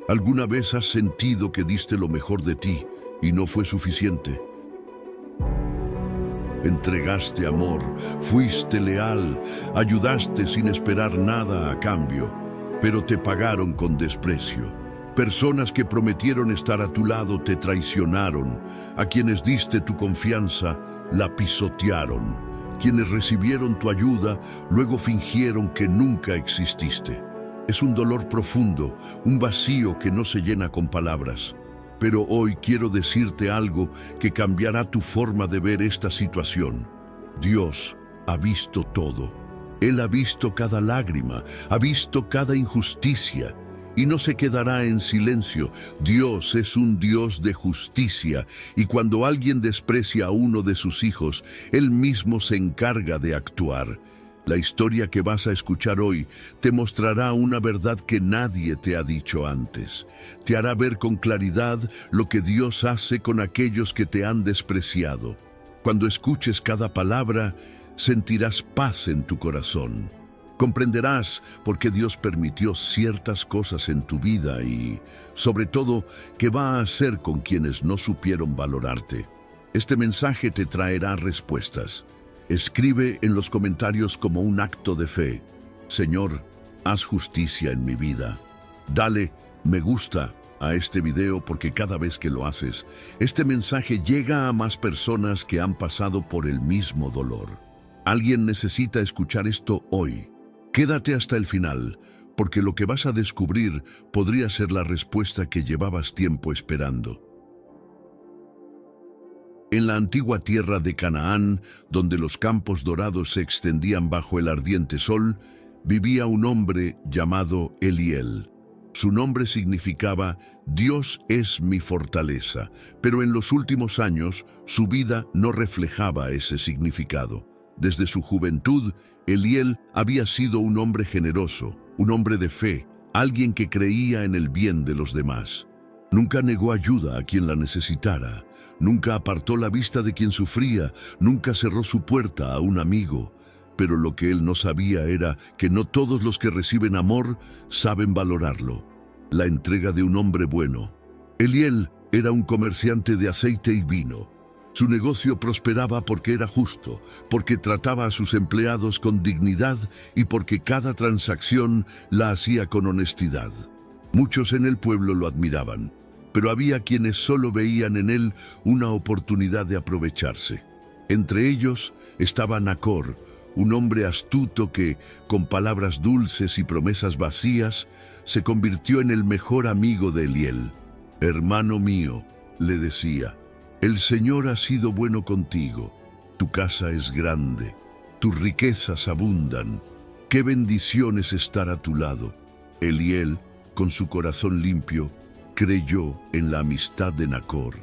¿Alguna vez has sentido que diste lo mejor de ti y no fue suficiente? Entregaste amor, fuiste leal, ayudaste sin esperar nada a cambio, pero te pagaron con desprecio. Personas que prometieron estar a tu lado te traicionaron, a quienes diste tu confianza la pisotearon, quienes recibieron tu ayuda luego fingieron que nunca exististe. Es un dolor profundo, un vacío que no se llena con palabras. Pero hoy quiero decirte algo que cambiará tu forma de ver esta situación. Dios ha visto todo. Él ha visto cada lágrima, ha visto cada injusticia y no se quedará en silencio. Dios es un Dios de justicia y cuando alguien desprecia a uno de sus hijos, Él mismo se encarga de actuar. La historia que vas a escuchar hoy te mostrará una verdad que nadie te ha dicho antes. Te hará ver con claridad lo que Dios hace con aquellos que te han despreciado. Cuando escuches cada palabra, sentirás paz en tu corazón. Comprenderás por qué Dios permitió ciertas cosas en tu vida y, sobre todo, qué va a hacer con quienes no supieron valorarte. Este mensaje te traerá respuestas. Escribe en los comentarios como un acto de fe: Señor, haz justicia en mi vida. Dale me gusta a este video porque cada vez que lo haces, este mensaje llega a más personas que han pasado por el mismo dolor. Alguien necesita escuchar esto hoy. Quédate hasta el final, porque lo que vas a descubrir podría ser la respuesta que llevabas tiempo esperando. En la antigua tierra de Canaán, donde los campos dorados se extendían bajo el ardiente sol, vivía un hombre llamado Eliel. Su nombre significaba Dios es mi fortaleza, pero en los últimos años su vida no reflejaba ese significado. Desde su juventud, Eliel había sido un hombre generoso, un hombre de fe, alguien que creía en el bien de los demás. Nunca negó ayuda a quien la necesitara. Nunca apartó la vista de quien sufría, nunca cerró su puerta a un amigo. Pero lo que él no sabía era que no todos los que reciben amor saben valorarlo. La entrega de un hombre bueno. Eliel era un comerciante de aceite y vino. Su negocio prosperaba porque era justo, porque trataba a sus empleados con dignidad y porque cada transacción la hacía con honestidad. Muchos en el pueblo lo admiraban, pero había quienes solo veían en él una oportunidad de aprovecharse. Entre ellos estaba Nacor, un hombre astuto que, con palabras dulces y promesas vacías, se convirtió en el mejor amigo de Eliel. «Hermano mío», le decía, «el Señor ha sido bueno contigo. Tu casa es grande, tus riquezas abundan. Qué bendición es estar a tu lado». Eliel, con su corazón limpio, creyó en la amistad de Nacor.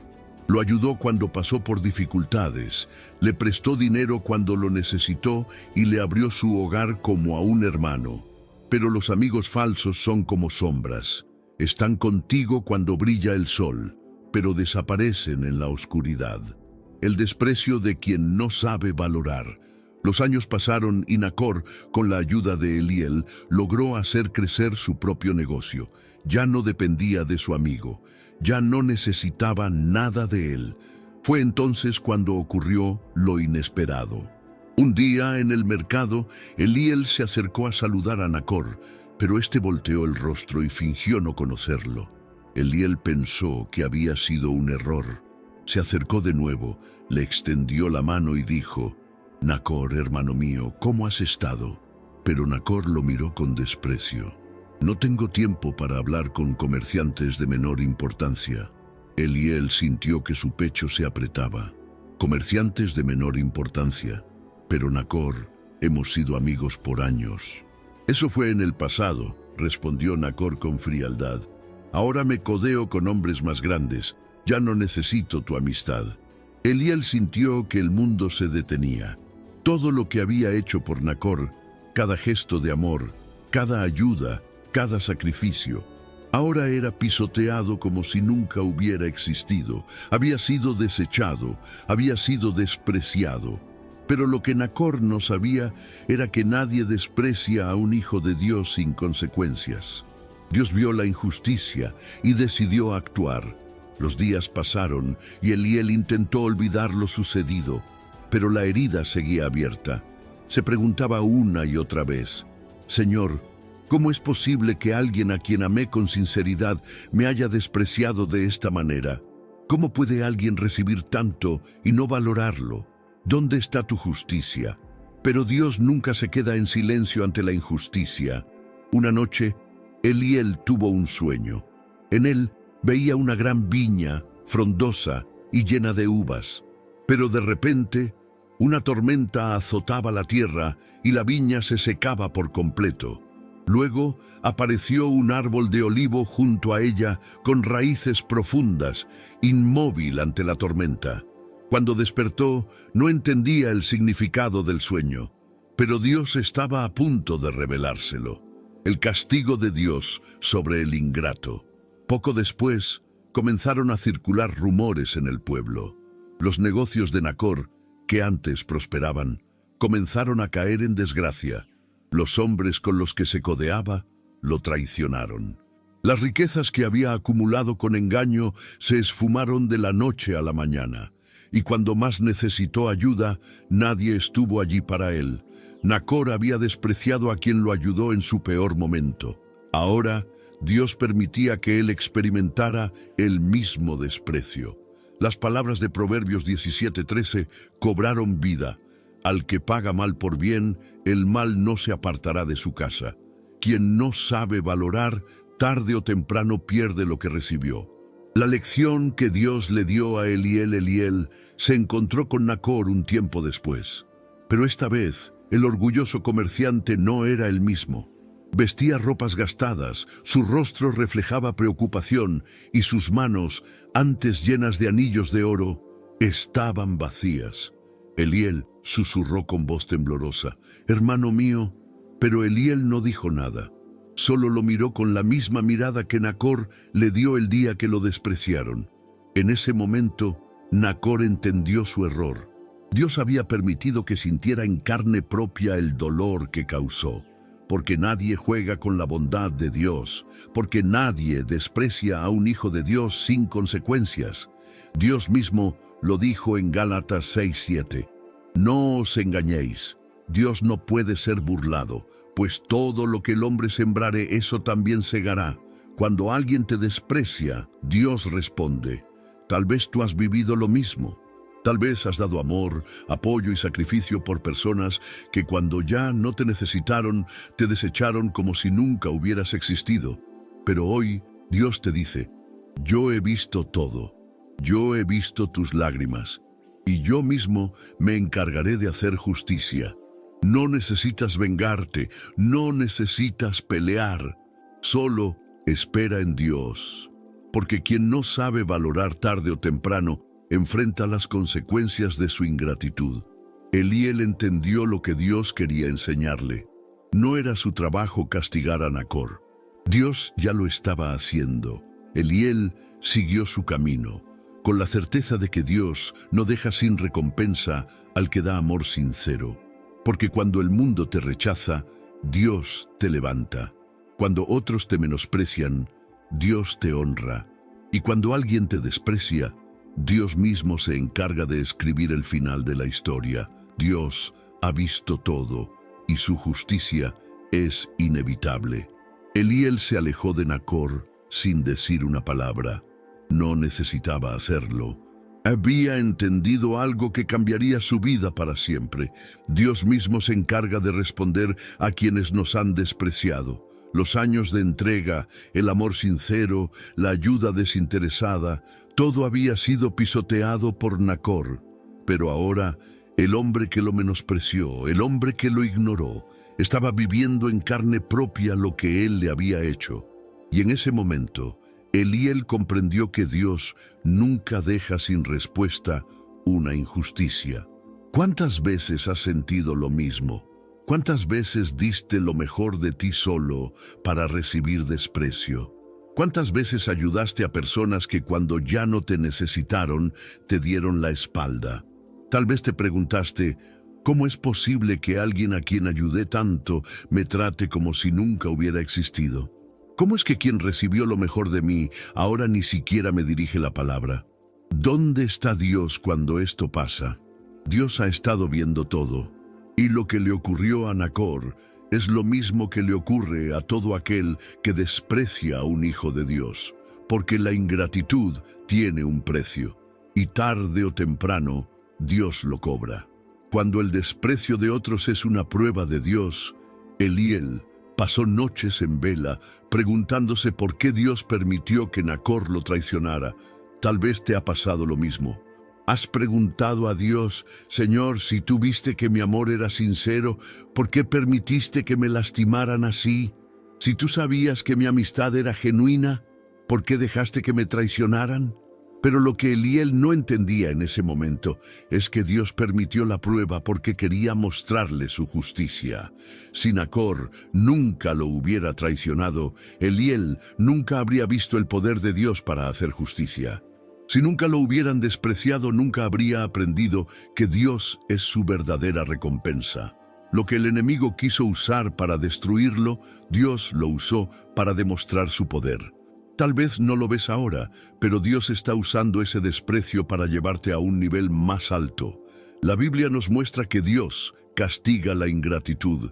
Lo ayudó cuando pasó por dificultades, le prestó dinero cuando lo necesitó y le abrió su hogar como a un hermano. Pero los amigos falsos son como sombras. Están contigo cuando brilla el sol, pero desaparecen en la oscuridad. El desprecio de quien no sabe valorar. Los años pasaron y Nacor, con la ayuda de Eliel, logró hacer crecer su propio negocio. Ya no dependía de su amigo, ya no necesitaba nada de él. Fue entonces cuando ocurrió lo inesperado. Un día en el mercado, Eliel se acercó a saludar a Nacor, pero este volteó el rostro y fingió no conocerlo. Eliel pensó que había sido un error. Se acercó de nuevo, le extendió la mano y dijo: «Nacor, hermano mío, ¿cómo has estado?» Pero Nacor lo miró con desprecio. «No tengo tiempo para hablar con comerciantes de menor importancia». Eliel sintió que su pecho se apretaba. «Comerciantes de menor importancia. Pero Nacor, hemos sido amigos por años». «Eso fue en el pasado», respondió Nacor con frialdad. «Ahora me codeo con hombres más grandes. Ya no necesito tu amistad». Eliel sintió que el mundo se detenía. Todo lo que había hecho por Nacor, cada gesto de amor, cada ayuda, cada sacrificio, ahora era pisoteado como si nunca hubiera existido. Había sido desechado, había sido despreciado. Pero lo que Nacor no sabía era que nadie desprecia a un hijo de Dios sin consecuencias. Dios vio la injusticia y decidió actuar. Los días pasaron y Eliel intentó olvidar lo sucedido, pero la herida seguía abierta. Se preguntaba una y otra vez: Señor, ¿cómo es posible que alguien a quien amé con sinceridad me haya despreciado de esta manera? ¿Cómo puede alguien recibir tanto y no valorarlo? ¿Dónde está tu justicia? Pero Dios nunca se queda en silencio ante la injusticia. Una noche, Eliel tuvo un sueño. En él veía una gran viña, frondosa y llena de uvas. Pero de repente, una tormenta azotaba la tierra y la viña se secaba por completo. Luego apareció un árbol de olivo junto a ella con raíces profundas, inmóvil ante la tormenta. Cuando despertó, no entendía el significado del sueño, pero Dios estaba a punto de revelárselo. El castigo de Dios sobre el ingrato. Poco después, comenzaron a circular rumores en el pueblo. Los negocios de Nacor, que antes prosperaban, comenzaron a caer en desgracia. Los hombres con los que se codeaba lo traicionaron. Las riquezas que había acumulado con engaño se esfumaron de la noche a la mañana, y cuando más necesitó ayuda, nadie estuvo allí para él. Nacor había despreciado a quien lo ayudó en su peor momento. Ahora, Dios permitía que él experimentara el mismo desprecio. Las palabras de Proverbios 17:13 cobraron vida. Al que paga mal por bien, el mal no se apartará de su casa. Quien no sabe valorar, tarde o temprano pierde lo que recibió. La lección que Dios le dio a Eliel se encontró con Nacor un tiempo después. Pero esta vez, el orgulloso comerciante no era el mismo. Vestía ropas gastadas, su rostro reflejaba preocupación y sus manos, antes llenas de anillos de oro, estaban vacías. Eliel susurró con voz temblorosa: «Hermano mío», pero Eliel no dijo nada. Solo lo miró con la misma mirada que Nacor le dio el día que lo despreciaron. En ese momento, Nacor entendió su error. Dios había permitido que sintiera en carne propia el dolor que causó, porque nadie juega con la bondad de Dios, porque nadie desprecia a un hijo de Dios sin consecuencias. Dios mismo lo dijo en Gálatas 6:7. No os engañéis, Dios no puede ser burlado, pues todo lo que el hombre sembrare, eso también segará. Cuando alguien te desprecia, Dios responde. Tal vez tú has vivido lo mismo. Tal vez has dado amor, apoyo y sacrificio por personas que cuando ya no te necesitaron, te desecharon como si nunca hubieras existido. Pero hoy Dios te dice: yo he visto todo, yo he visto tus lágrimas, y yo mismo me encargaré de hacer justicia. No necesitas vengarte, no necesitas pelear, solo espera en Dios. Porque quien no sabe valorar tarde o temprano, enfrenta las consecuencias de su ingratitud. Eliel entendió lo que Dios quería enseñarle. No era su trabajo castigar a Nacor. Dios ya lo estaba haciendo. Eliel siguió su camino, con la certeza de que Dios no deja sin recompensa al que da amor sincero. Porque cuando el mundo te rechaza, Dios te levanta. Cuando otros te menosprecian, Dios te honra. Y cuando alguien te desprecia, Dios mismo se encarga de escribir el final de la historia. Dios ha visto todo y su justicia es inevitable. Eliel se alejó de Nacor sin decir una palabra. No necesitaba hacerlo. Había entendido algo que cambiaría su vida para siempre. Dios mismo se encarga de responder a quienes nos han despreciado. Los años de entrega, el amor sincero, la ayuda desinteresada, todo había sido pisoteado por Nacor. Pero ahora, el hombre que lo menospreció, el hombre que lo ignoró, estaba viviendo en carne propia lo que él le había hecho. Y en ese momento, Eliel comprendió que Dios nunca deja sin respuesta una injusticia. ¿Cuántas veces has sentido lo mismo? ¿Cuántas veces diste lo mejor de ti solo para recibir desprecio? ¿Cuántas veces ayudaste a personas que cuando ya no te necesitaron, te dieron la espalda? Tal vez te preguntaste: ¿cómo es posible que alguien a quien ayudé tanto me trate como si nunca hubiera existido? ¿Cómo es que quien recibió lo mejor de mí ahora ni siquiera me dirige la palabra? ¿Dónde está Dios cuando esto pasa? Dios ha estado viendo todo, y lo que le ocurrió a Nacor es lo mismo que le ocurre a todo aquel que desprecia a un hijo de Dios, porque la ingratitud tiene un precio, y tarde o temprano Dios lo cobra. Cuando el desprecio de otros es una prueba de Dios, Eliel pasó noches en vela preguntándose por qué Dios permitió que Nacor lo traicionara. Tal vez te ha pasado lo mismo. ¿Has preguntado a Dios, Señor, si tú viste que mi amor era sincero, por qué permitiste que me lastimaran así? Si tú sabías que mi amistad era genuina, ¿por qué dejaste que me traicionaran? Pero lo que Eliel no entendía en ese momento es que Dios permitió la prueba porque quería mostrarle su justicia. Si Nacor nunca lo hubiera traicionado, Eliel nunca habría visto el poder de Dios para hacer justicia. Si nunca lo hubieran despreciado, nunca habría aprendido que Dios es su verdadera recompensa. Lo que el enemigo quiso usar para destruirlo, Dios lo usó para demostrar su poder. Tal vez no lo ves ahora, pero Dios está usando ese desprecio para llevarte a un nivel más alto. La Biblia nos muestra que Dios castiga la ingratitud.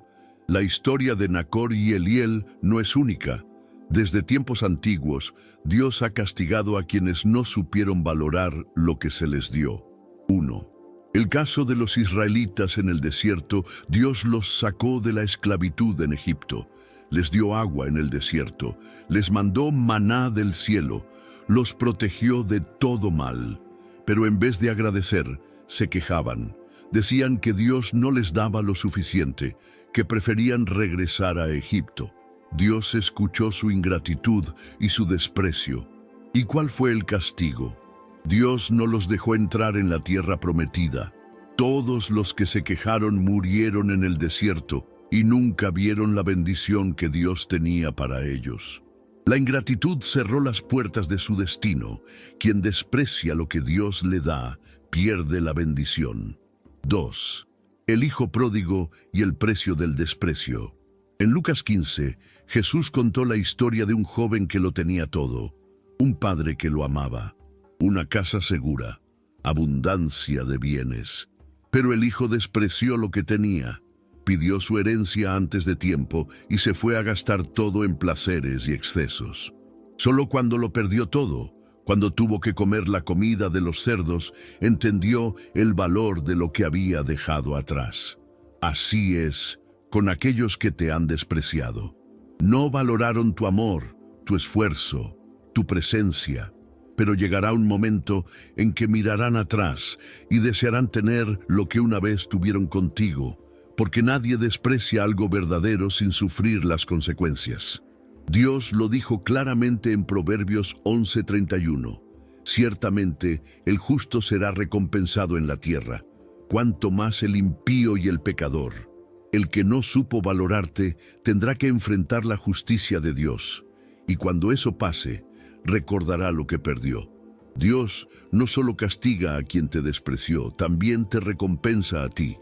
La historia de Nacor y Eliel no es única. Desde tiempos antiguos, Dios ha castigado a quienes no supieron valorar lo que se les dio. 1. El caso de los israelitas en el desierto, Dios los sacó de la esclavitud en Egipto. Les dio agua en el desierto, les mandó maná del cielo, los protegió de todo mal. Pero en vez de agradecer, se quejaban. Decían que Dios no les daba lo suficiente, que preferían regresar a Egipto. Dios escuchó su ingratitud y su desprecio. ¿Y cuál fue el castigo? Dios no los dejó entrar en la tierra prometida. Todos los que se quejaron murieron en el desierto y nunca vieron la bendición que Dios tenía para ellos. La ingratitud cerró las puertas de su destino. Quien desprecia lo que Dios le da, pierde la bendición. 2. El hijo pródigo y el precio del desprecio. En Lucas 15, Jesús contó la historia de un joven que lo tenía todo, un padre que lo amaba, una casa segura, abundancia de bienes. Pero el hijo despreció lo que tenía, pidió su herencia antes de tiempo y se fue a gastar todo en placeres y excesos. Solo cuando lo perdió todo, cuando tuvo que comer la comida de los cerdos, entendió el valor de lo que había dejado atrás. Así es con aquellos que te han despreciado. No valoraron tu amor, tu esfuerzo, tu presencia, pero llegará un momento en que mirarán atrás y desearán tener lo que una vez tuvieron contigo, porque nadie desprecia algo verdadero sin sufrir las consecuencias. Dios lo dijo claramente en Proverbios 11:31. Ciertamente el justo será recompensado en la tierra, cuanto más el impío y el pecador. El que no supo valorarte tendrá que enfrentar la justicia de Dios, y cuando eso pase, recordará lo que perdió. Dios no solo castiga a quien te despreció, también te recompensa a ti.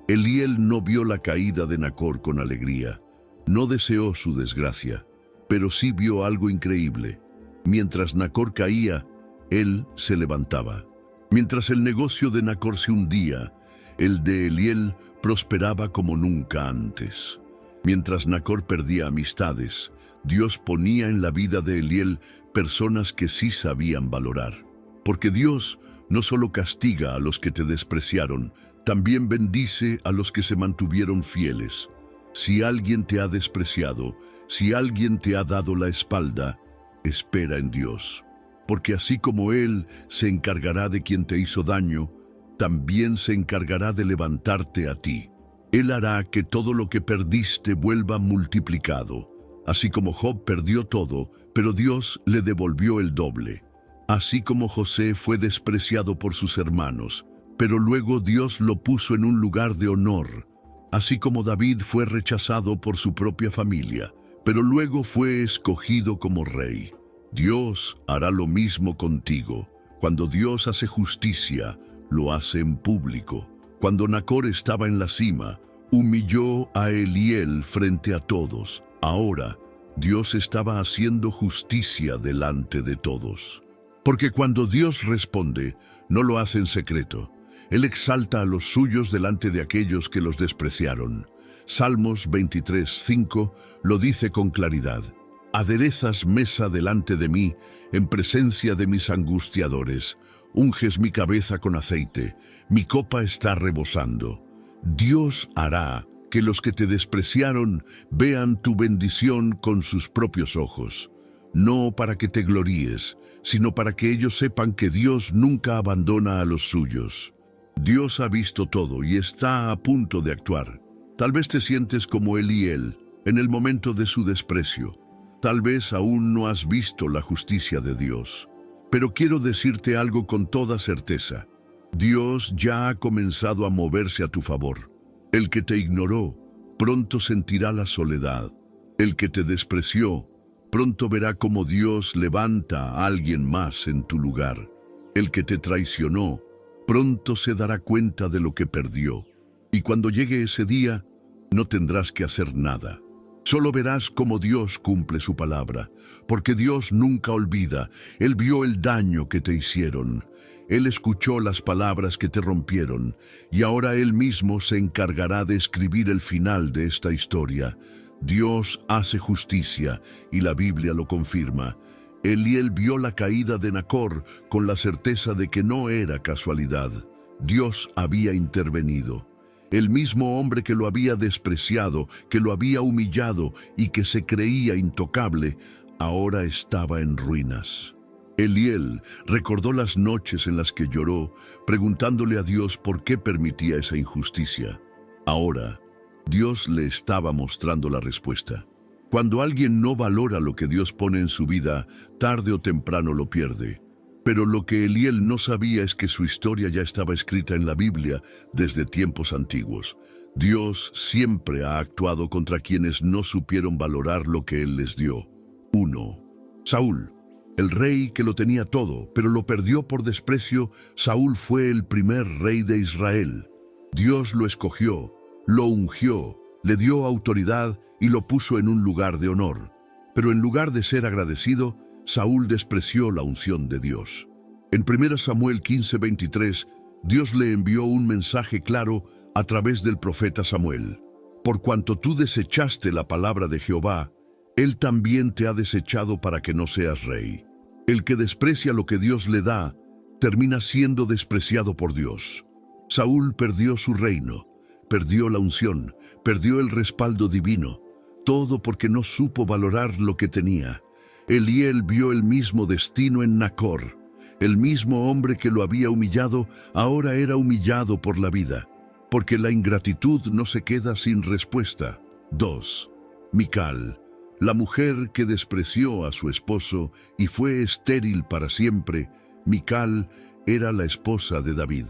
Eliel no vio la caída de Nacor con alegría, no deseó su desgracia, pero sí vio algo increíble. Mientras Nacor caía, él se levantaba. Mientras el negocio de Nacor se hundía, el de Eliel prosperaba como nunca antes. Mientras Nacor perdía amistades, Dios ponía en la vida de Eliel personas que sí sabían valorar. Porque Dios no solo castiga a los que te despreciaron, también bendice a los que se mantuvieron fieles. Si alguien te ha despreciado, si alguien te ha dado la espalda, espera en Dios. Porque así como Él se encargará de quien te hizo daño, también se encargará de levantarte a ti. Él hará que todo lo que perdiste vuelva multiplicado. Así como Job perdió todo, pero Dios le devolvió el doble. Así como José fue despreciado por sus hermanos, pero luego Dios lo puso en un lugar de honor. Así como David fue rechazado por su propia familia, pero luego fue escogido como rey. Dios hará lo mismo contigo. Cuando Dios hace justicia, lo hace en público. Cuando Nacor estaba en la cima, humilló a Eliel frente a todos. Ahora, Dios estaba haciendo justicia delante de todos. Porque cuando Dios responde, no lo hace en secreto. Él exalta a los suyos delante de aquellos que los despreciaron. Salmos 23:5 lo dice con claridad. Aderezas mesa delante de mí, en presencia de mis angustiadores. Unges mi cabeza con aceite, mi copa está rebosando. Dios hará que los que te despreciaron vean tu bendición con sus propios ojos. No para que te gloríes, sino para que ellos sepan que Dios nunca abandona a los suyos. Dios ha visto todo y está a punto de actuar. Tal vez te sientes como Eliel, en el momento de su desprecio. Tal vez aún no has visto la justicia de Dios. Pero quiero decirte algo con toda certeza. Dios ya ha comenzado a moverse a tu favor. El que te ignoró, pronto sentirá la soledad. El que te despreció, pronto verá cómo Dios levanta a alguien más en tu lugar. El que te traicionó, pronto se dará cuenta de lo que perdió. Y cuando llegue ese día, no tendrás que hacer nada. Solo verás cómo Dios cumple su palabra, porque Dios nunca olvida. Él vio el daño que te hicieron. Él escuchó las palabras que te rompieron, y ahora Él mismo se encargará de escribir el final de esta historia. Dios hace justicia, y la Biblia lo confirma. Eliel vio la caída de Nacor con la certeza de que no era casualidad. Dios había intervenido. El mismo hombre que lo había despreciado, que lo había humillado y que se creía intocable, ahora estaba en ruinas. Eliel recordó las noches en las que lloró, preguntándole a Dios por qué permitía esa injusticia. Ahora, Dios le estaba mostrando la respuesta. Cuando alguien no valora lo que Dios pone en su vida, tarde o temprano lo pierde. Pero lo que Eliel no sabía es que su historia ya estaba escrita en la Biblia desde tiempos antiguos. Dios siempre ha actuado contra quienes no supieron valorar lo que Él les dio. 1. Saúl, el rey que lo tenía todo, pero lo perdió por desprecio. Saúl fue el primer rey de Israel. Dios lo escogió, lo ungió, le dio autoridad y lo puso en un lugar de honor. Pero en lugar de ser agradecido, Saúl despreció la unción de Dios. En 1 Samuel 15:23, Dios le envió un mensaje claro a través del profeta Samuel. Por cuanto tú desechaste la palabra de Jehová, Él también te ha desechado para que no seas rey. El que desprecia lo que Dios le da, termina siendo despreciado por Dios. Saúl perdió su reino, perdió la unción, perdió el respaldo divino, todo porque no supo valorar lo que tenía. Eliel vio el mismo destino en Nacor. El mismo hombre que lo había humillado, ahora era humillado por la vida, porque la ingratitud no se queda sin respuesta. 2. Mical, la mujer que despreció a su esposo y fue estéril para siempre. Mical era la esposa de David.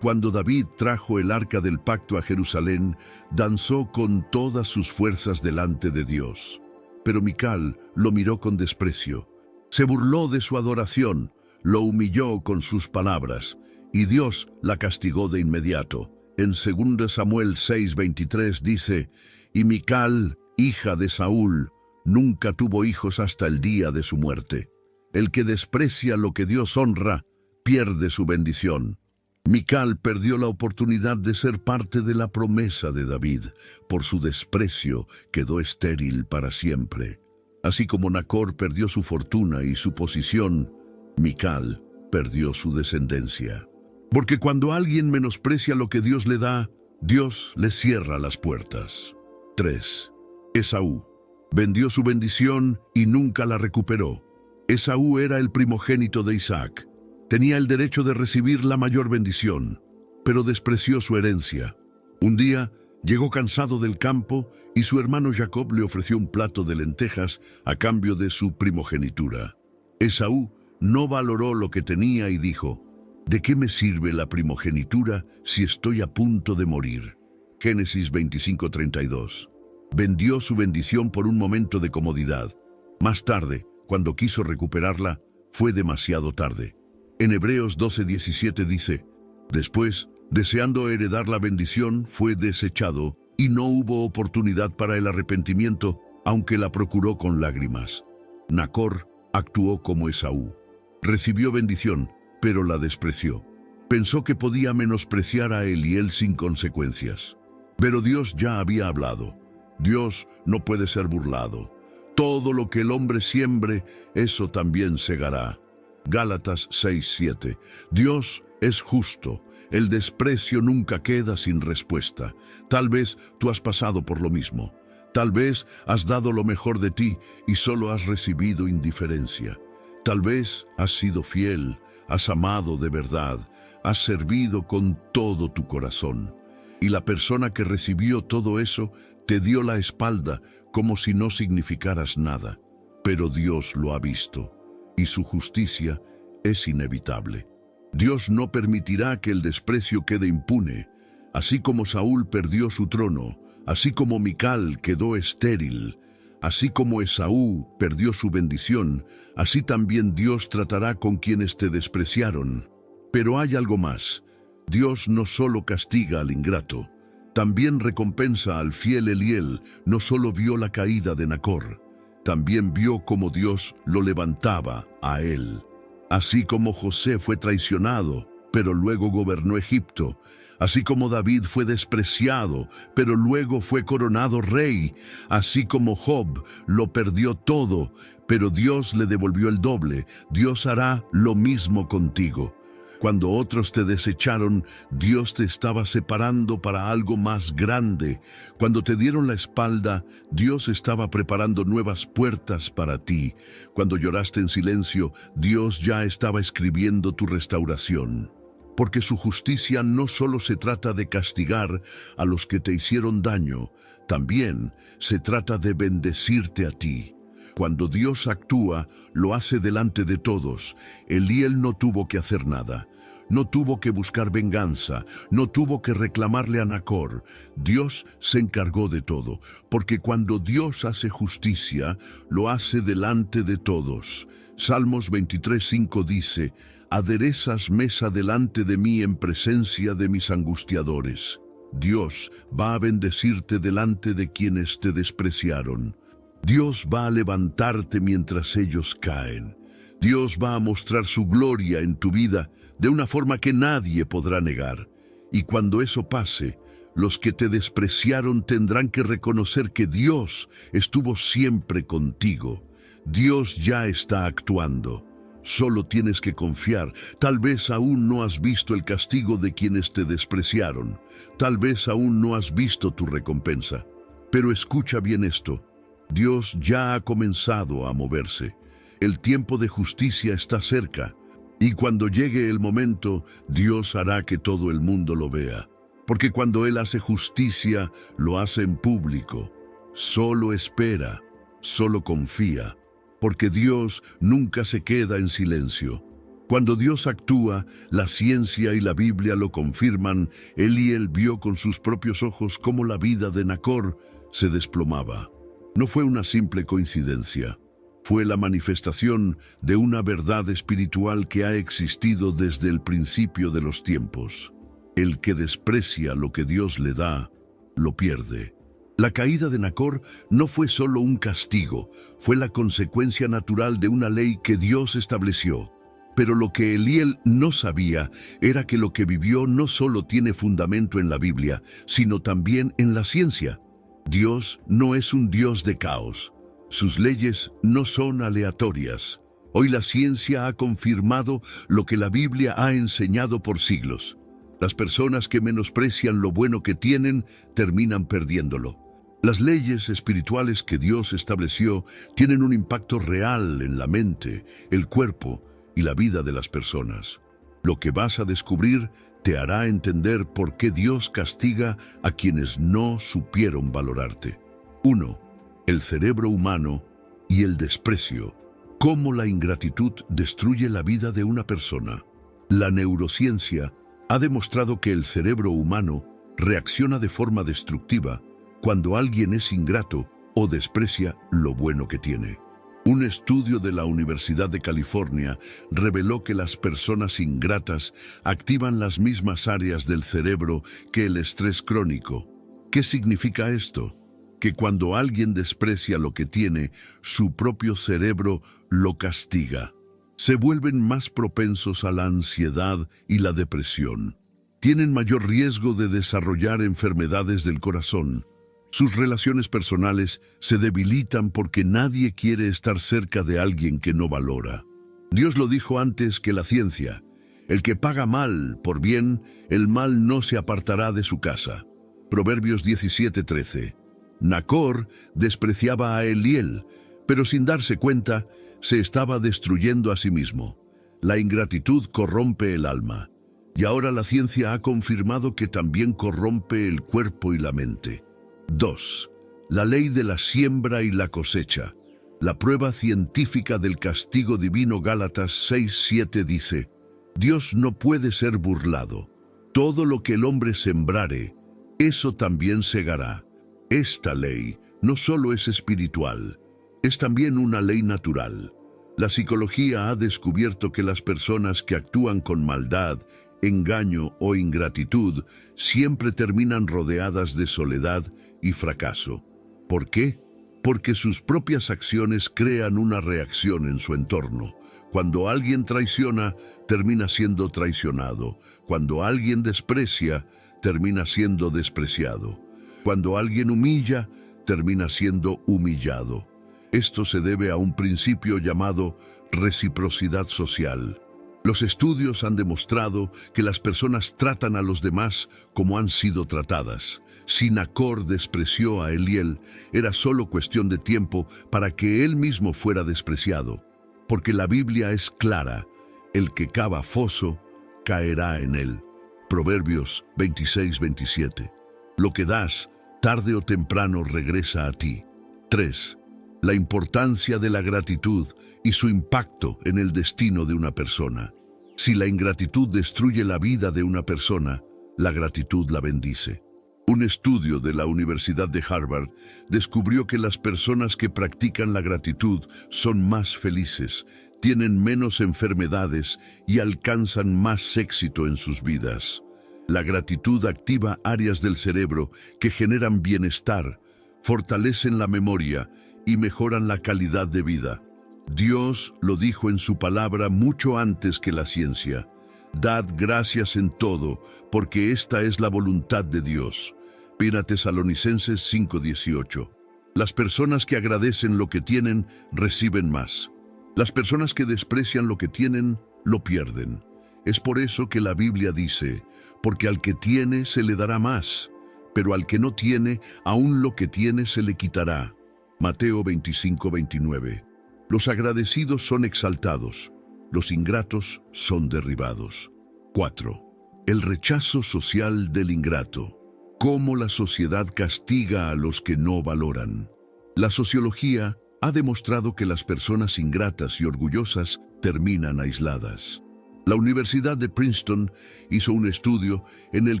Cuando David trajo el arca del pacto a Jerusalén, danzó con todas sus fuerzas delante de Dios. Pero Mical lo miró con desprecio. Se burló de su adoración, lo humilló con sus palabras, y Dios la castigó de inmediato. En 2 Samuel 6:23 dice, y Mical, hija de Saúl, nunca tuvo hijos hasta el día de su muerte. El que desprecia lo que Dios honra, pierde su bendición. Mical perdió la oportunidad de ser parte de la promesa de David. Por su desprecio quedó estéril para siempre. Así como Nacor perdió su fortuna y su posición, Mical perdió su descendencia. Porque cuando alguien menosprecia lo que Dios le da, Dios le cierra las puertas. 3. Esaú vendió su bendición y nunca la recuperó. Esaú era el primogénito de Isaac. Tenía el derecho de recibir la mayor bendición, pero despreció su herencia. Un día llegó cansado del campo y su hermano Jacob le ofreció un plato de lentejas a cambio de su primogenitura. Esaú no valoró lo que tenía y dijo, ¿de qué me sirve la primogenitura si estoy a punto de morir? Génesis 25:32. Vendió su bendición por un momento de comodidad. Más tarde, cuando quiso recuperarla, fue demasiado tarde. En Hebreos 12:17 dice, después, deseando heredar la bendición, fue desechado y no hubo oportunidad para el arrepentimiento aunque la procuró con lágrimas. Nacor actuó como Esaú. Recibió bendición, pero la despreció. Pensó que podía menospreciar a Eliel sin consecuencias. Pero Dios ya había hablado. Dios no puede ser burlado. Todo lo que el hombre siembre, eso también segará. Gálatas 6:7. Dios es justo. El desprecio nunca queda sin respuesta. Tal vez tú has pasado por lo mismo. Tal vez has dado lo mejor de ti y solo has recibido indiferencia. Tal vez has sido fiel, has amado de verdad, has servido con todo tu corazón. Y la persona que recibió todo eso te dio la espalda como si no significaras nada. Pero Dios lo ha visto y su justicia es inevitable. Dios no permitirá que el desprecio quede impune. Así como Saúl perdió su trono, así como Mical quedó estéril, así como Esaú perdió su bendición, así también Dios tratará con quienes te despreciaron. Pero hay algo más. Dios no solo castiga al ingrato, también recompensa al fiel Eliel. No solo vio la caída de Nacor, también vio cómo Dios lo levantaba a él. Así como José fue traicionado, pero luego gobernó Egipto. Así como David fue despreciado, pero luego fue coronado rey. Así como Job lo perdió todo, pero Dios le devolvió el doble. Dios hará lo mismo contigo. Cuando otros te desecharon, Dios te estaba separando para algo más grande. Cuando te dieron la espalda, Dios estaba preparando nuevas puertas para ti. Cuando lloraste en silencio, Dios ya estaba escribiendo tu restauración. Porque su justicia no solo se trata de castigar a los que te hicieron daño, también se trata de bendecirte a ti. Cuando Dios actúa, lo hace delante de todos. Eliel no tuvo que hacer nada. No tuvo que buscar venganza, no tuvo que reclamarle a Nacor. Dios se encargó de todo, porque cuando Dios hace justicia, lo hace delante de todos. Salmos 23:5 dice: aderezas mesa delante de mí en presencia de mis angustiadores. Dios va a bendecirte delante de quienes te despreciaron. Dios va a levantarte mientras ellos caen. Dios va a mostrar su gloria en tu vida de una forma que nadie podrá negar. Y cuando eso pase, los que te despreciaron tendrán que reconocer que Dios estuvo siempre contigo. Dios ya está actuando. Solo tienes que confiar. Tal vez aún no has visto el castigo de quienes te despreciaron. Tal vez aún no has visto tu recompensa. Pero escucha bien esto. Dios ya ha comenzado a moverse. El tiempo de justicia está cerca. Y cuando llegue el momento, Dios hará que todo el mundo lo vea. Porque cuando Él hace justicia, lo hace en público. Solo espera, solo confía. Porque Dios nunca se queda en silencio. Cuando Dios actúa, la ciencia y la Biblia lo confirman. Eliel vio con sus propios ojos cómo la vida de Nacor se desplomaba. No fue una simple coincidencia. Fue la manifestación de una verdad espiritual que ha existido desde el principio de los tiempos. El que desprecia lo que Dios le da, lo pierde. La caída de Nacor no fue solo un castigo, fue la consecuencia natural de una ley que Dios estableció. Pero lo que Eliel no sabía era que lo que vivió no solo tiene fundamento en la Biblia, sino también en la ciencia. Dios no es un Dios de caos. Sus leyes no son aleatorias. Hoy la ciencia ha confirmado lo que la Biblia ha enseñado por siglos. Las personas que menosprecian lo bueno que tienen terminan perdiéndolo. Las leyes espirituales que Dios estableció tienen un impacto real en la mente, el cuerpo y la vida de las personas. Lo que vas a descubrir te hará entender por qué Dios castiga a quienes no supieron valorarte. 1. El cerebro humano y el desprecio. Cómo la ingratitud destruye la vida de una persona. La neurociencia ha demostrado que el cerebro humano reacciona de forma destructiva cuando alguien es ingrato o desprecia lo bueno que tiene. Un estudio de la Universidad de California reveló que las personas ingratas activan las mismas áreas del cerebro que el estrés crónico. ¿Qué significa esto? que cuando alguien desprecia lo que tiene, su propio cerebro lo castiga. Se vuelven más propensos a la ansiedad y la depresión. Tienen mayor riesgo de desarrollar enfermedades del corazón. Sus relaciones personales se debilitan porque nadie quiere estar cerca de alguien que no valora. Dios lo dijo antes que la ciencia. El que paga mal por bien, el mal no se apartará de su casa. Proverbios 17:13. Nacor despreciaba a Eliel, pero sin darse cuenta, se estaba destruyendo a sí mismo. La ingratitud corrompe el alma. Y ahora la ciencia ha confirmado que también corrompe el cuerpo y la mente. 2. La ley de la siembra y la cosecha. La prueba científica del castigo divino Gálatas 6:7 dice: Dios no puede ser burlado. Todo lo que el hombre sembrare, eso también segará. Esta ley no solo es espiritual, es también una ley natural. La psicología ha descubierto que las personas que actúan con maldad, engaño o ingratitud siempre terminan rodeadas de soledad y fracaso. ¿Por qué? Porque sus propias acciones crean una reacción en su entorno. Cuando alguien traiciona, termina siendo traicionado. Cuando alguien desprecia, termina siendo despreciado. Cuando alguien humilla, termina siendo humillado. Esto se debe a un principio llamado reciprocidad social. Los estudios han demostrado que las personas tratan a los demás como han sido tratadas. Si Nacor despreció a Eliel, era solo cuestión de tiempo para que él mismo fuera despreciado. Porque la Biblia es clara: el que cava foso, caerá en él. Proverbios 26:27. Lo que das, tarde o temprano regresa a ti. 3. La importancia de la gratitud y su impacto en el destino de una persona. Si la ingratitud destruye la vida de una persona, la gratitud la bendice. Un estudio de la Universidad de Harvard descubrió que las personas que practican la gratitud son más felices, tienen menos enfermedades y alcanzan más éxito en sus vidas. La gratitud activa áreas del cerebro que generan bienestar, fortalecen la memoria y mejoran la calidad de vida. Dios lo dijo en su palabra mucho antes que la ciencia: Dad gracias en todo, porque esta es la voluntad de Dios. Primera Tesalonicenses 5:18. Las personas que agradecen lo que tienen, reciben más. Las personas que desprecian lo que tienen, lo pierden. Es por eso que la Biblia dice: porque al que tiene se le dará más, pero al que no tiene, aún lo que tiene se le quitará. Mateo 25:29. Los agradecidos son exaltados, los ingratos son derribados. 4. El rechazo social del ingrato. Cómo la sociedad castiga a los que no valoran. La sociología ha demostrado que las personas ingratas y orgullosas terminan aisladas. La Universidad de Princeton hizo un estudio en el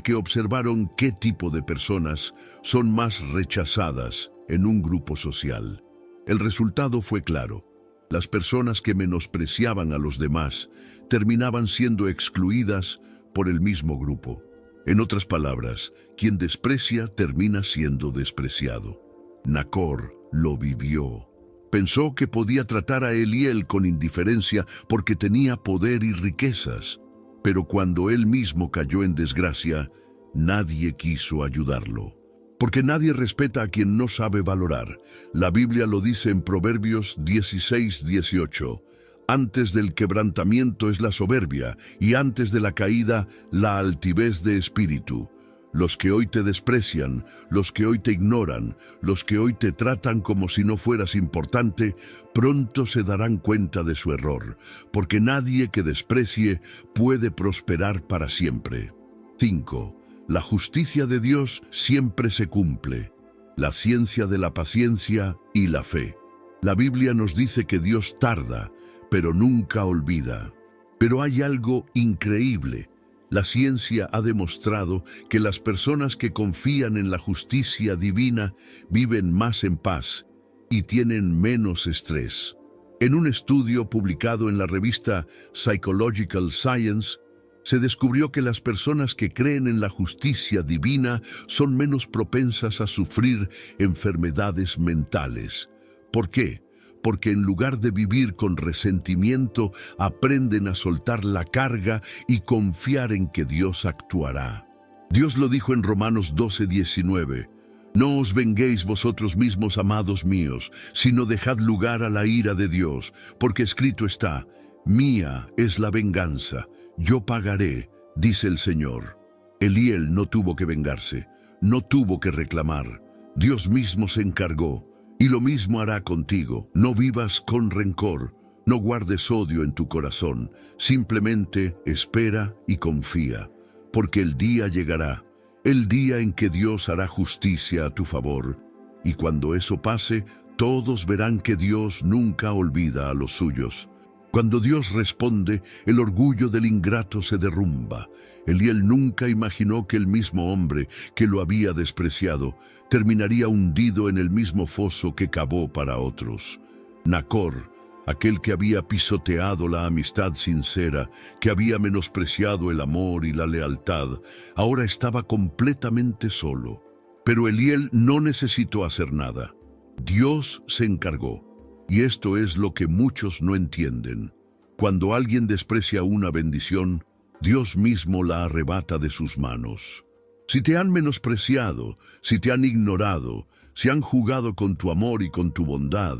que observaron qué tipo de personas son más rechazadas en un grupo social. El resultado fue claro: las personas que menospreciaban a los demás terminaban siendo excluidas por el mismo grupo. En otras palabras, quien desprecia termina siendo despreciado. Nacor lo vivió. Pensó que podía tratar a Eliel con indiferencia porque tenía poder y riquezas, pero cuando él mismo cayó en desgracia, nadie quiso ayudarlo. Porque nadie respeta a quien no sabe valorar. La Biblia lo dice en Proverbios 16:18. Antes del quebrantamiento es la soberbia, y antes de la caída la altivez de espíritu. Los que hoy te desprecian, los que hoy te ignoran, los que hoy te tratan como si no fueras importante, pronto se darán cuenta de su error, porque nadie que desprecie puede prosperar para siempre. 5. La justicia de Dios siempre se cumple. La ciencia de la paciencia y la fe. La Biblia nos dice que Dios tarda, pero nunca olvida. Pero hay algo increíble. La ciencia ha demostrado que las personas que confían en la justicia divina viven más en paz y tienen menos estrés. En un estudio publicado en la revista Psychological Science, Se descubrió que las personas que creen en la justicia divina son menos propensas a sufrir enfermedades mentales. ¿Por qué? Porque en lugar de vivir con resentimiento, aprenden a soltar la carga y confiar en que Dios actuará. Dios lo dijo en Romanos 12:19. No os venguéis vosotros mismos, amados míos, sino dejad lugar a la ira de Dios, porque escrito está, mía es la venganza, yo pagaré, dice el Señor. Eliel no tuvo que vengarse, no tuvo que reclamar. Dios mismo se encargó, y lo mismo hará contigo. No vivas con rencor, no guardes odio en tu corazón, simplemente espera y confía, porque el día llegará, el día en que Dios hará justicia a tu favor, y cuando eso pase, todos verán que Dios nunca olvida a los suyos. Cuando Dios responde, el orgullo del ingrato se derrumba. Eliel nunca imaginó que el mismo hombre que lo había despreciado terminaría hundido en el mismo foso que cavó para otros. Nacor, aquel que había pisoteado la amistad sincera, que había menospreciado el amor y la lealtad, ahora estaba completamente solo. Pero Eliel no necesitó hacer nada. Dios se encargó. Y esto es lo que muchos no entienden. Cuando alguien desprecia una bendición, Dios mismo la arrebata de sus manos. Si te han menospreciado, si te han ignorado, si han jugado con tu amor y con tu bondad,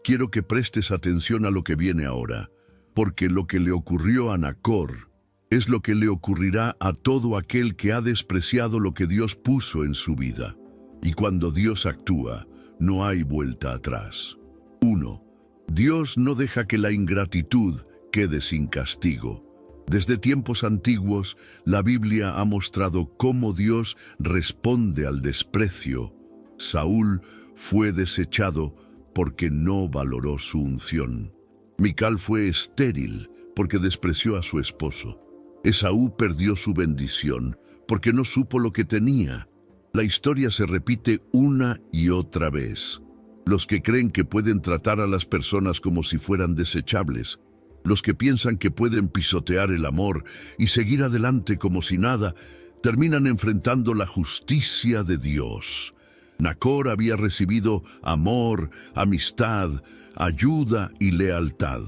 quiero que prestes atención a lo que viene ahora, porque lo que le ocurrió a Nacor es lo que le ocurrirá a todo aquel que ha despreciado lo que Dios puso en su vida. Y cuando Dios actúa, no hay vuelta atrás. 1. Dios no deja que la ingratitud quede sin castigo. Desde tiempos antiguos, la Biblia ha mostrado cómo Dios responde al desprecio. Saúl fue desechado porque no valoró su unción. Mical fue estéril porque despreció a su esposo. Esaú perdió su bendición porque no supo lo que tenía. La historia se repite una y otra vez. Los que creen que pueden tratar a las personas como si fueran desechables, los que piensan que pueden pisotear el amor y seguir adelante como si nada, terminan enfrentando la justicia de Dios. Nacor había recibido amor, amistad, ayuda y lealtad,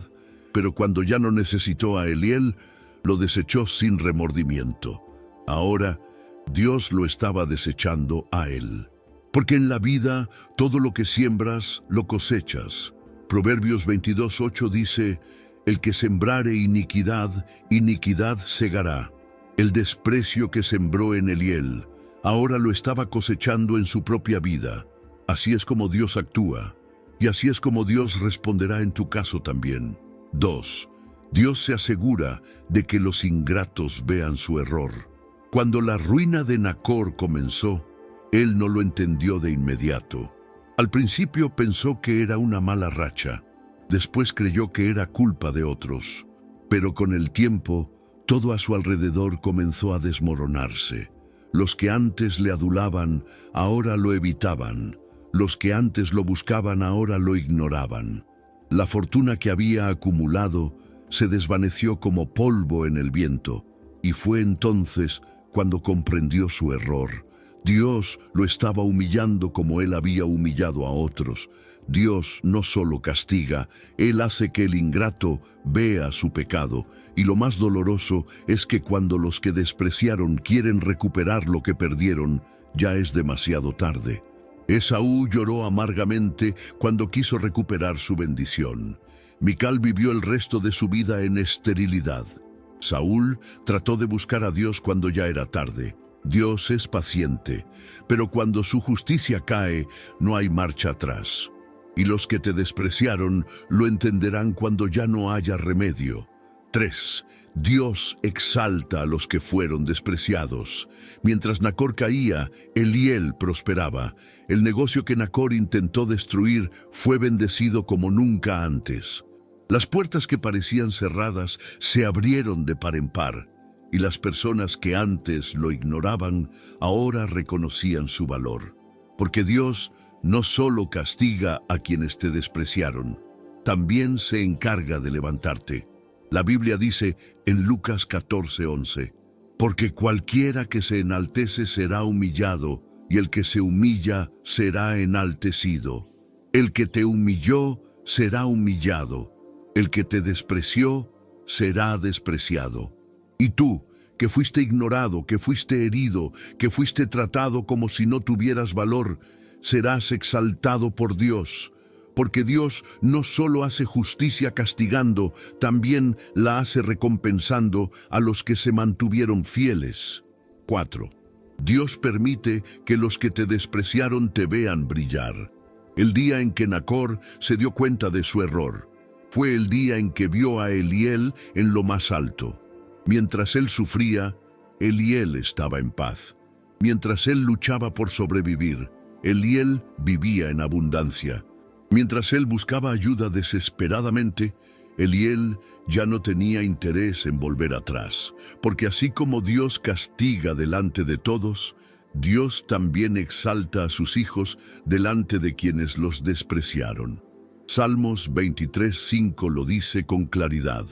pero cuando ya no necesitó a Eliel, lo desechó sin remordimiento. Ahora, Dios lo estaba desechando a él. Porque en la vida todo lo que siembras, lo cosechas. Proverbios 22:8 dice, el que sembrare iniquidad, iniquidad segará. El desprecio que sembró en Eliel, ahora lo estaba cosechando en su propia vida. Así es como Dios actúa, y así es como Dios responderá en tu caso también. 2. Dios se asegura de que los ingratos vean su error. Cuando la ruina de Nacor comenzó, él no lo entendió de inmediato. Al principio pensó que era una mala racha, después creyó que era culpa de otros, pero con el tiempo, todo a su alrededor comenzó a desmoronarse. Los que antes le adulaban, ahora lo evitaban. Los que antes lo buscaban, ahora lo ignoraban. La fortuna que había acumulado se desvaneció como polvo en el viento, y fue entonces cuando comprendió su error. Dios lo estaba humillando como él había humillado a otros. Dios no solo castiga, Él hace que el ingrato vea su pecado, y lo más doloroso es que cuando los que despreciaron quieren recuperar lo que perdieron, ya es demasiado tarde. Esaú lloró amargamente cuando quiso recuperar su bendición. Mical vivió el resto de su vida en esterilidad. Saúl trató de buscar a Dios cuando ya era tarde. Dios es paciente, pero cuando su justicia cae, no hay marcha atrás. Y los que te despreciaron lo entenderán cuando ya no haya remedio. 3. Dios exalta a los que fueron despreciados. Mientras Nacor caía, Eliel prosperaba. El negocio que Nacor intentó destruir fue bendecido como nunca antes. Las puertas que parecían cerradas se abrieron de par en par, y las personas que antes lo ignoraban ahora reconocían su valor. Porque Dios no solo castiga a quienes te despreciaron, también se encarga de levantarte. La Biblia dice en Lucas 14:11, porque cualquiera que se enaltece será humillado, y el que se humilla será enaltecido. El que te humilló será humillado, el que te despreció será despreciado. Y tú, que fuiste ignorado, que fuiste herido, que fuiste tratado como si no tuvieras valor, serás exaltado por Dios, porque Dios no solo hace justicia castigando, también la hace recompensando a los que se mantuvieron fieles. 4. Dios permite que los que te despreciaron te vean brillar. El día en que Nacor se dio cuenta de su error, fue el día en que vio a Eliel en lo más alto. Mientras él sufría, Eliel estaba en paz. Mientras él luchaba por sobrevivir, Eliel vivía en abundancia. Mientras él buscaba ayuda desesperadamente, Eliel ya no tenía interés en volver atrás, porque así como Dios castiga delante de todos, Dios también exalta a sus hijos delante de quienes los despreciaron. Salmos 23:5 lo dice con claridad.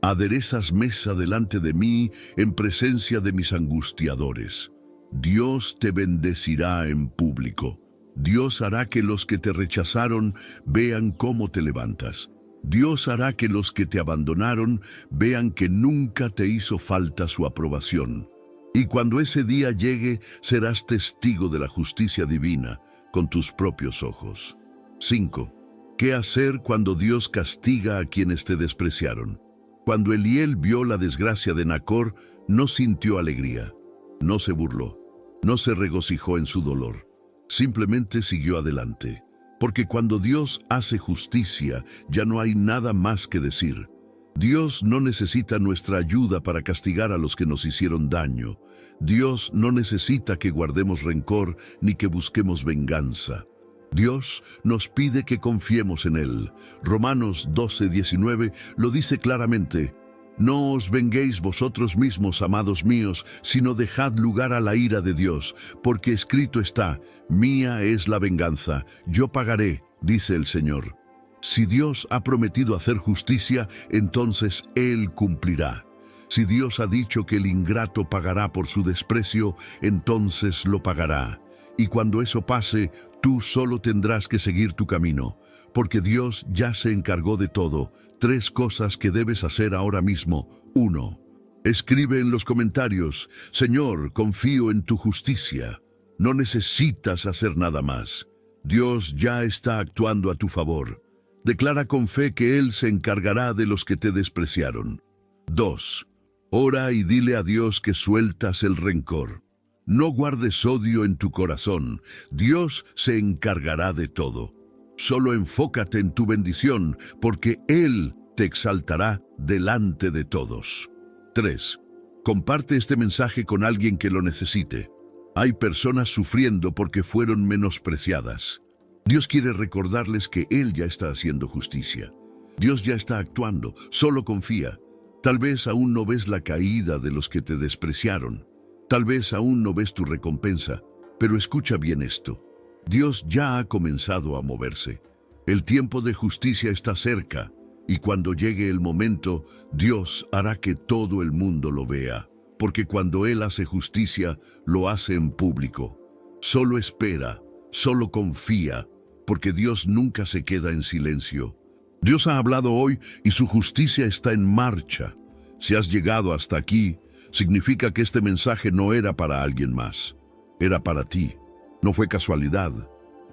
Aderezas mesa delante de mí en presencia de mis angustiadores. Dios te bendecirá en público. Dios hará que los que te rechazaron vean cómo te levantas. Dios hará que los que te abandonaron vean que nunca te hizo falta su aprobación. Y cuando ese día llegue, serás testigo de la justicia divina con tus propios ojos. 5. ¿Qué hacer cuando Dios castiga a quienes te despreciaron? Cuando Eliel vio la desgracia de Nacor, no sintió alegría, no se burló, no se regocijó en su dolor, simplemente siguió adelante. Porque cuando Dios hace justicia, ya no hay nada más que decir. Dios no necesita nuestra ayuda para castigar a los que nos hicieron daño. Dios no necesita que guardemos rencor ni que busquemos venganza. Dios nos pide que confiemos en Él. Romanos 12:19 lo dice claramente. No os venguéis vosotros mismos, amados míos, sino dejad lugar a la ira de Dios, porque escrito está, mía es la venganza, yo pagaré, dice el Señor. Si Dios ha prometido hacer justicia, entonces Él cumplirá. Si Dios ha dicho que el ingrato pagará por su desprecio, entonces lo pagará. Y cuando eso pase, tú solo tendrás que seguir tu camino, porque Dios ya se encargó de todo. 3 cosas que debes hacer ahora mismo. 1. Escribe en los comentarios, Señor, confío en tu justicia. No necesitas hacer nada más. Dios ya está actuando a tu favor. Declara con fe que Él se encargará de los que te despreciaron. 2. Ora y dile a Dios que sueltas el rencor. No guardes odio en tu corazón. Dios se encargará de todo. Solo enfócate en tu bendición, porque Él te exaltará delante de todos. 3. Comparte este mensaje con alguien que lo necesite. Hay personas sufriendo porque fueron menospreciadas. Dios quiere recordarles que Él ya está haciendo justicia. Dios ya está actuando, solo confía. Tal vez aún no ves la caída de los que te despreciaron. Tal vez aún no ves tu recompensa, pero escucha bien esto. Dios ya ha comenzado a moverse. El tiempo de justicia está cerca, y cuando llegue el momento, Dios hará que todo el mundo lo vea, porque cuando Él hace justicia, lo hace en público. Solo espera, solo confía, porque Dios nunca se queda en silencio. Dios ha hablado hoy y su justicia está en marcha. Si has llegado hasta aquí, significa que este mensaje no era para alguien más. Era para ti. No fue casualidad.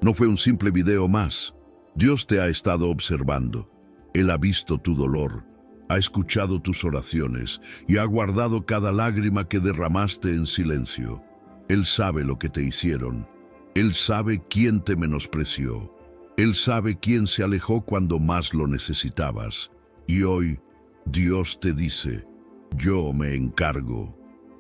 No fue un simple video más. Dios te ha estado observando. Él ha visto tu dolor, ha escuchado tus oraciones y ha guardado cada lágrima que derramaste en silencio. Él sabe lo que te hicieron. Él sabe quién te menospreció. Él sabe quién se alejó cuando más lo necesitabas. Y hoy, Dios te dice, yo me encargo.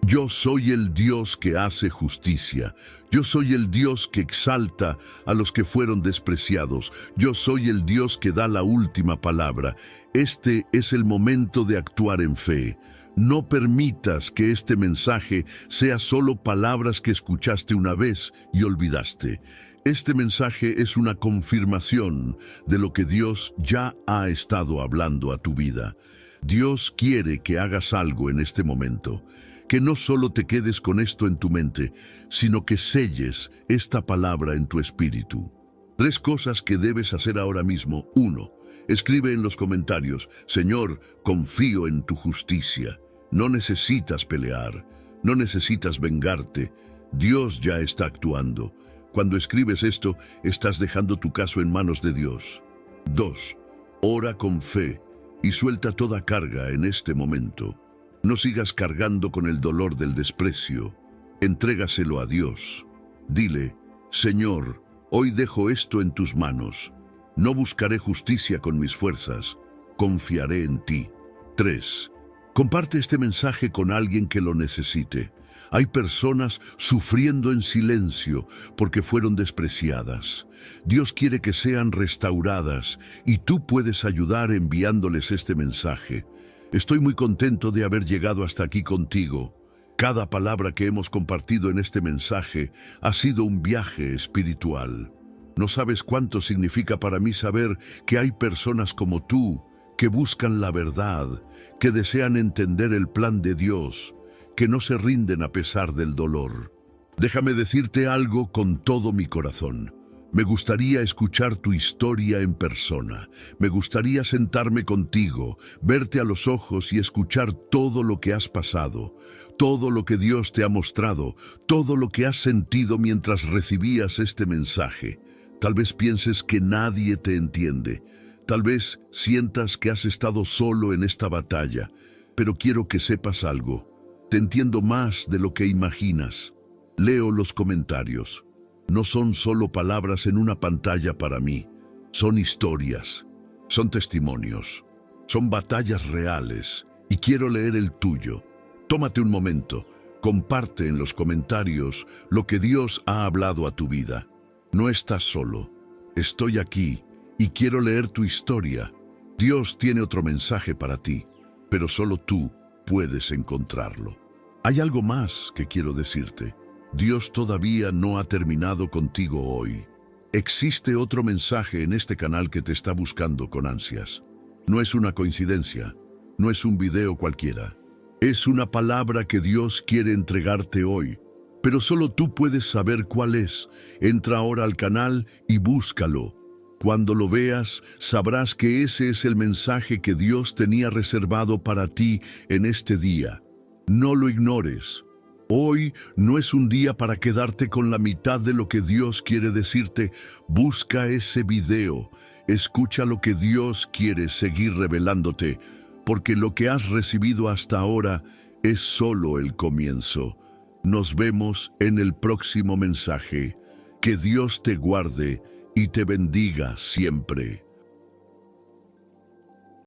Yo soy el Dios que hace justicia. Yo soy el Dios que exalta a los que fueron despreciados. Yo soy el Dios que da la última palabra. Este es el momento de actuar en fe. No permitas que este mensaje sea solo palabras que escuchaste una vez y olvidaste. Este mensaje es una confirmación de lo que Dios ya ha estado hablando a tu vida. Dios quiere que hagas algo en este momento, que no solo te quedes con esto en tu mente, sino que selles esta palabra en tu espíritu. 3 cosas que debes hacer ahora mismo. 1. Escribe en los comentarios: Señor, confío en tu justicia. No necesitas pelear, no necesitas vengarte. Dios ya está actuando. Cuando escribes esto, estás dejando tu caso en manos de Dios. 2. Ora con fe y suelta toda carga en este momento. No sigas cargando con el dolor del desprecio. Entrégaselo a Dios. Dile: Señor, hoy dejo esto en tus manos. No buscaré justicia con mis fuerzas. Confiaré en ti. 3. Comparte este mensaje con alguien que lo necesite. Hay personas sufriendo en silencio porque fueron despreciadas. Dios quiere que sean restauradas y tú puedes ayudar enviándoles este mensaje. Estoy muy contento de haber llegado hasta aquí contigo. Cada palabra que hemos compartido en este mensaje ha sido un viaje espiritual. No sabes cuánto significa para mí saber que hay personas como tú que buscan la verdad, que desean entender el plan de Dios, que no se rinden a pesar del dolor. Déjame decirte algo con todo mi corazón. Me gustaría escuchar tu historia en persona. Me gustaría sentarme contigo, verte a los ojos y escuchar todo lo que has pasado, todo lo que Dios te ha mostrado, todo lo que has sentido mientras recibías este mensaje. Tal vez pienses que nadie te entiende. Tal vez sientas que has estado solo en esta batalla, pero quiero que sepas algo. Te entiendo más de lo que imaginas. Leo los comentarios. No son solo palabras en una pantalla para mí. Son historias, son testimonios, son batallas reales y quiero leer el tuyo. Tómate un momento, comparte en los comentarios lo que Dios ha hablado a tu vida. No estás solo. Estoy aquí y quiero leer tu historia. Dios tiene otro mensaje para ti, pero solo tú puedes encontrarlo. Hay algo más que quiero decirte. Dios todavía no ha terminado contigo hoy. Existe otro mensaje en este canal que te está buscando con ansias. No es una coincidencia, no es un video cualquiera. Es una palabra que Dios quiere entregarte hoy, pero solo tú puedes saber cuál es. Entra ahora al canal y búscalo. Cuando lo veas, sabrás que ese es el mensaje que Dios tenía reservado para ti en este día. No lo ignores. Hoy no es un día para quedarte con la mitad de lo que Dios quiere decirte. Busca ese video. Escucha lo que Dios quiere seguir revelándote, porque lo que has recibido hasta ahora es solo el comienzo. Nos vemos en el próximo mensaje. Que Dios te guarde y te bendiga siempre.